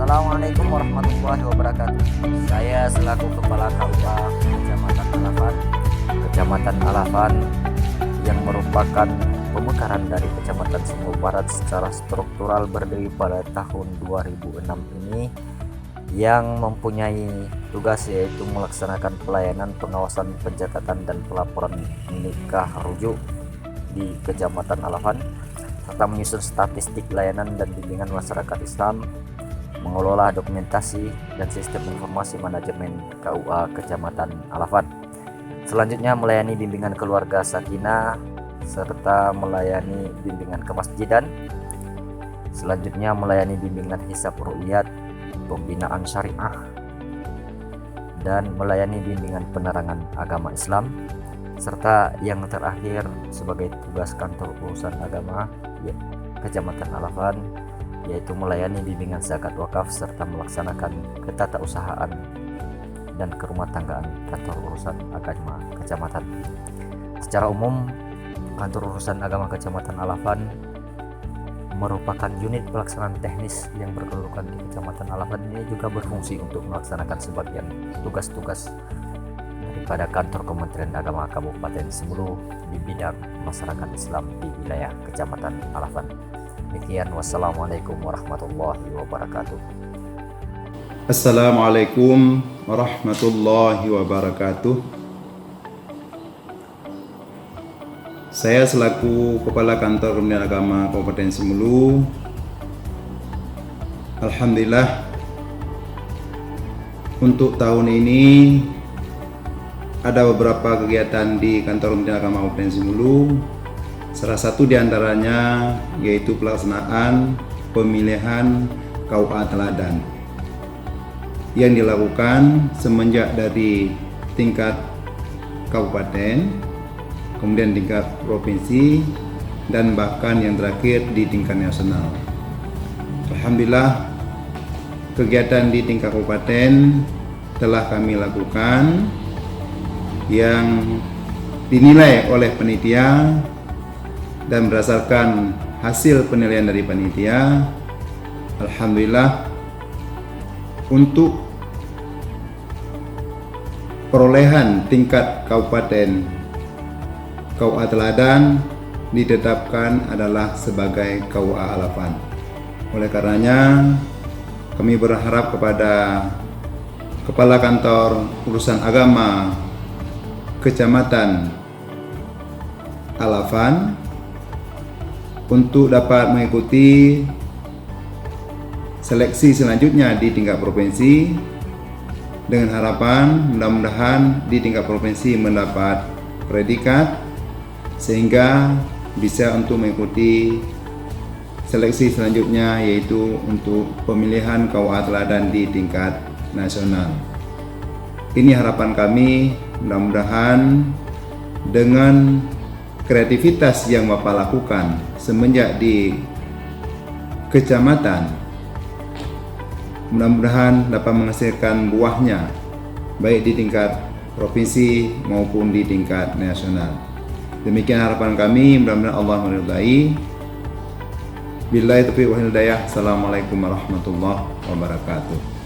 Assalamualaikum warahmatullahi wabarakatuh. Saya selaku Kepala KUA Kecamatan Alafan yang merupakan pemekaran dari Kecamatan Sumur Barat secara struktural berdiri pada tahun 2006 ini, yang mempunyai tugas yaitu melaksanakan pelayanan pengawasan pencatatan dan pelaporan nikah rujuk di Kecamatan Alafan, serta menyusun statistik layanan dan bimbingan masyarakat Islam, mengelola dokumentasi dan sistem informasi manajemen KUA Kecamatan Alafan. Selanjutnya melayani bimbingan keluarga sakinah serta melayani bimbingan kemasjidan. Selanjutnya melayani bimbingan hisab ru'iyat, pembinaan syariah, dan melayani bimbingan penerangan agama Islam. Serta yang terakhir sebagai tugas kantor urusan agama Kecamatan Alafan, yaitu melayani bimbingan zakat wakaf serta melaksanakan ketatausahaan dan kerumah tanggaan kantor urusan agama kecamatan. Secara umum, kantor urusan agama Kecamatan Alafan merupakan unit pelaksanaan teknis yang berkedudukan di Kecamatan Alafan. Ini juga berfungsi untuk melaksanakan sebagian tugas-tugas daripada kantor Kementerian Agama Kabupaten Sumulu di bidang masyarakat Islam di wilayah Kecamatan Alafan. Demikian, wassalamualaikum warahmatullahi wabarakatuh. Assalamualaikum warahmatullahi wabarakatuh. Saya selaku Kepala Kantor Kementerian Agama Kabupaten Sumulu, alhamdulillah untuk tahun ini ada beberapa kegiatan di Kantor Kementerian Agama Kabupaten Sumulu. Salah satu diantaranya yaitu pelaksanaan pemilihan KUA teladan yang dilakukan semenjak dari tingkat kabupaten, kemudian tingkat provinsi, dan bahkan yang terakhir di tingkat nasional. Alhamdulillah, kegiatan di tingkat kabupaten telah kami lakukan yang dinilai oleh panitia, dan berdasarkan hasil penilaian dari panitia, alhamdulillah untuk perolehan tingkat kabupaten KUA teladan ditetapkan adalah sebagai KUA Alafan. Oleh karenanya, kami berharap kepada Kepala Kantor Urusan Agama Kecamatan Alafan untuk dapat mengikuti seleksi selanjutnya di tingkat provinsi, dengan harapan mudah-mudahan di tingkat provinsi mendapat predikat sehingga bisa untuk mengikuti seleksi selanjutnya, yaitu untuk pemilihan KUA teladan di tingkat nasional. Ini harapan kami, mudah-mudahan dengan kreativitas yang Bapak lakukan semenjak di kecamatan, mudah-mudahan dapat menghasilkan buahnya baik di tingkat provinsi maupun di tingkat nasional. Demikian harapan kami, mudah-mudahan Allah meridai. Billahi taufiq wal hidayah. Assalamualaikum warahmatullahi wabarakatuh.